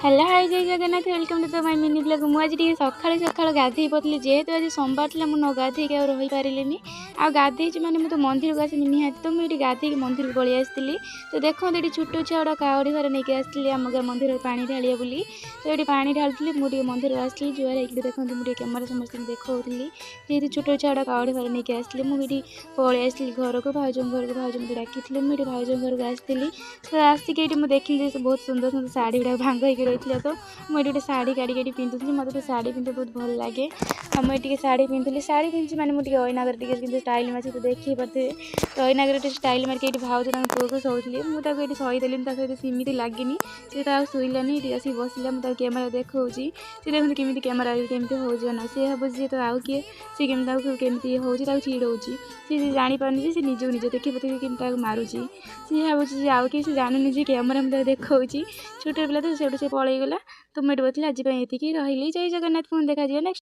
Hello hi जय Jagannath welcome to the my mini blog. मुझे टी सकाल सकाल गाधे पड़ती जेहेतु आज सोमवार था मुझे न गाधे और रही पारे आ गाधे मैंने मुझे मंदिर को आसमी निहाती तो मुझे गाधे मंदिर को पलि आसती। तो देखो ये छोट छुआ कावड़ी घर नहीं आसती आम मंदिर पा ढालिया बोली तो ये पा ढालती मुझे मंदिर आसती जुआर होगी देखो मुझे कैमेरा समस्त देखी जेहतु छोट छुआ कावड़ी घर नहीं आसती मुझे पलि आसती घर को भाज घर को भाज मुझे डाकी मुझे भाज घर को आसती। तो आसिक मुझे देखिली बहुत सुंदर सुंदर शाढ़ी गुड़ा भांग होकर रही तो मुझे गोटे शाढ़ी काढ़ी पिंधुली मतलब तो शाढ़ी पिंधे बहुत भल लगे मुझे शाढ़ी पिंधुली शाढ़ी पिंधि मैंने मुझे अयनागर टी स्टाइल मार तो देखिए पारे तो अयनागर स्टाइल मार्क ये भाज पुआ को शोली मुझे शहीदेली सहित सीमित लगे सी तो शुलानी ये आसिक बसला मुझे कैमेरा देखा सी देखते केमी कैमेरा केमी हो ना सी भाव सी तो आउ किए सी केमी हो चिड़ौ सी जापारे सी निजी निजे देखिए पते कि मारुची सी भावी आउ कि जानूनी कैमेरा मुझे देखा छोट पिला तो से पलैगला तो मुझे बतली आज ये रही जय जगन्नाथ पुणी देखा नेक्स्ट।